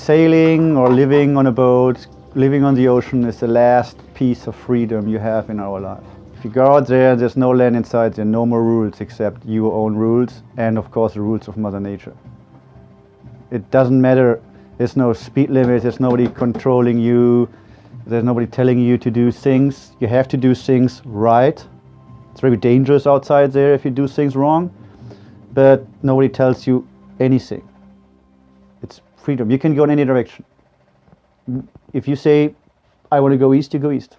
sailing or living on a boat, living on the ocean is the last piece of freedom you have in our life. If you go out there, there's no land in sight, there are no more rules except your own rules and of course the rules of Mother Nature. It doesn't matter, there's no speed limit, there's nobody controlling you, there's nobody telling you to do things. You have to do things right. It's very dangerous outside there if you do things wrong, but nobody tells you anything. It's freedom. You can go in any direction. If you say, I want to go east, you go east.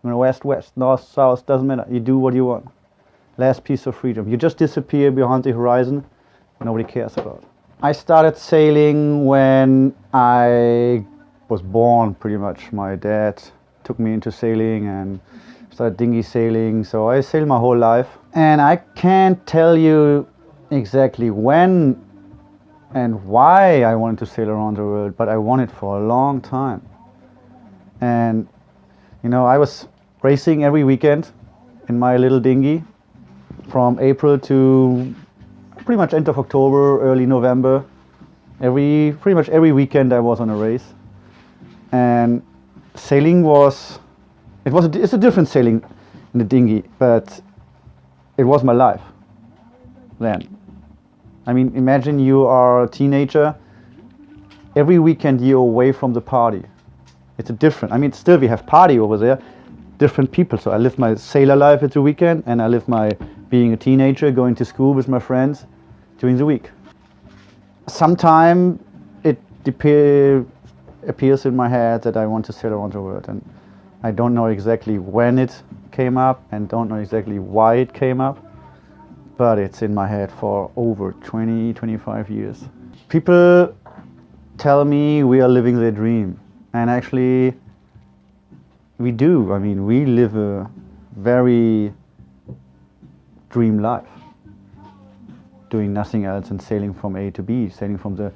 You want to west, west, north, south, doesn't matter. You do what you want. Last piece of freedom. You just disappear behind the horizon. Nobody cares about. I started sailing when I was born, pretty much. My dad took me into sailing and started dinghy sailing. So I sailed my whole life. And I can't tell you exactly when and why I wanted to sail around the world, but I wanted for a long time. And you know, I was racing every weekend in my little dinghy from April to pretty much end of October, early November. Pretty much every weekend I was on a race. And sailing it's a different sailing in the dinghy, but it was my life then. I mean, imagine you are a teenager, every weekend you're away from the party. It's a different, I mean, still we have party over there, different people. So I live my sailor life at the weekend and I live my being a teenager, going to school with my friends during the week. Sometime it appears in my head that I want to sail around the world, and I don't know exactly when it came up and don't know exactly why it came up. But it's in my head for over 25 years. People tell me we are living their dream, and actually we do. I mean, we live a very dream life, doing nothing else and sailing from A to B, sailing from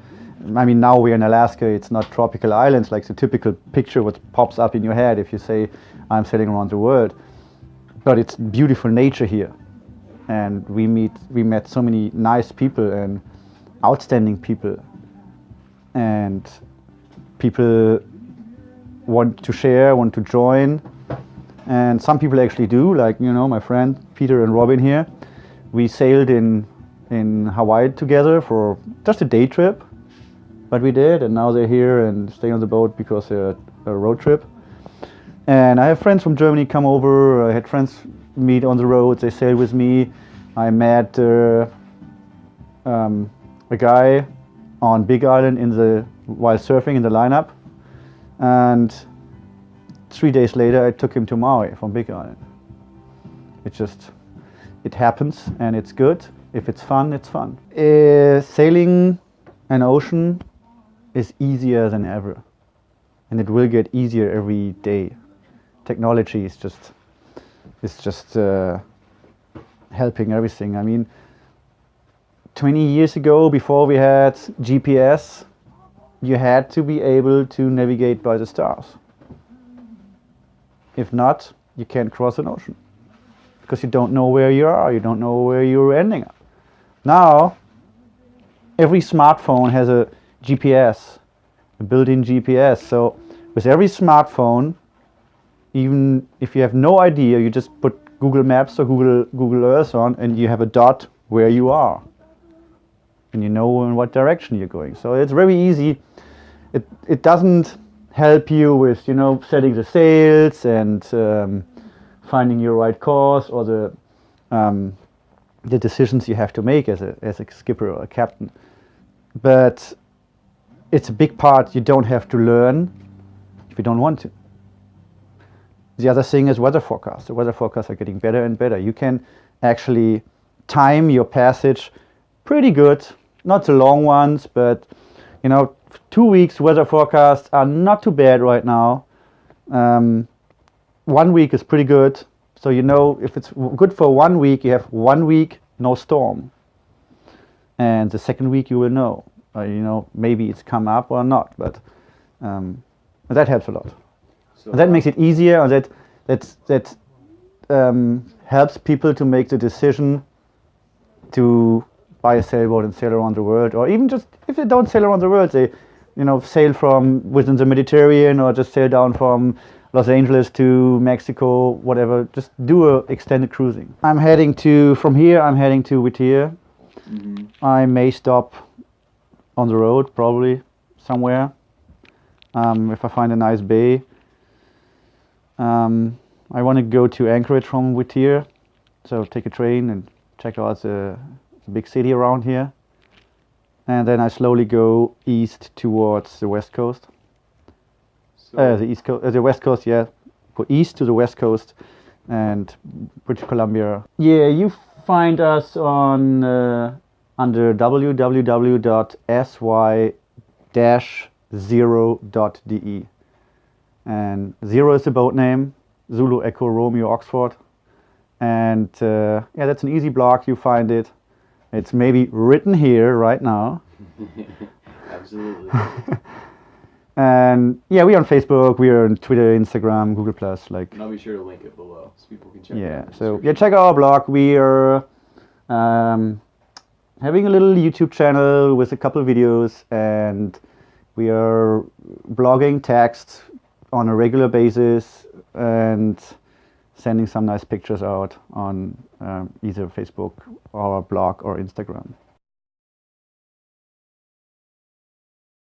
I mean, now we're in Alaska, it's not tropical islands like the typical picture what pops up in your head if you say I'm sailing around the world, but it's beautiful nature here. And we met so many nice people and outstanding people, and people want to share, want to join, and some people actually do, like, you know, my friend Peter and Robin here. We sailed in Hawaii together for just a day trip, but we did, and now they're here and stay on the boat because they're a road trip. And I have friends from Germany come over. I had friends meet on the road, they sailed with me. I met a guy on Big Island while surfing in the lineup, and 3 days later I took him to Maui from Big Island. It happens, and it's good. If it's fun, it's fun. Sailing an ocean is easier than ever, and it will get easier every day. Technology is just helping everything. I mean, 20 years ago, before we had GPS, you had to be able to navigate by the stars. If not, you can't cross an ocean because you don't know where you are, you don't know where you're ending up. Now, every smartphone has a GPS, a built-in GPS. So with every smartphone, even if you have no idea, you just put Google Maps or Google Earth on, and you have a dot where you are, and you know in what direction you're going. So it's very easy. It doesn't help you with, you know, setting the sails and finding your right course, or the decisions you have to make as a skipper or a captain. But it's a big part you don't have to learn if you don't want to. The other thing is weather forecasts. The weather forecasts are getting better and better. You can actually time your passage pretty good. Not the long ones, but you know, 2 weeks weather forecasts are not too bad right now. 1 week is pretty good. So you know, if it's good for 1 week, you have 1 week no storm. And the second week you will know. You know, maybe it's come up or not, but that helps a lot. So that makes it easier, and that helps people to make the decision to buy a sailboat and sail around the world, or even just if they don't sail around the world, they sail from within the Mediterranean or just sail down from Los Angeles to Mexico, whatever. Just do a extended cruising. From here I'm heading to Whittier. I may stop on the road, probably somewhere, if I find a nice bay. I want to go to Anchorage from Whittier, so take a train and check out the big city around here. And then I slowly go east towards the west coast. The west coast, yeah. Go east to the west coast and British Columbia. Yeah, you find us on under www.sy-0.de. And 0 is the boat name, Zulu Echo Romeo Oxford. And that's an easy blog, you find it. It's maybe written here right now. Absolutely. And yeah, we're on Facebook, we're on Twitter, Instagram, Google+. And I'll be sure to link it below so people can check it out. So check out our blog. We are having a little YouTube channel with a couple of videos, and we are blogging text on a regular basis and sending some nice pictures out on either Facebook or our blog or Instagram.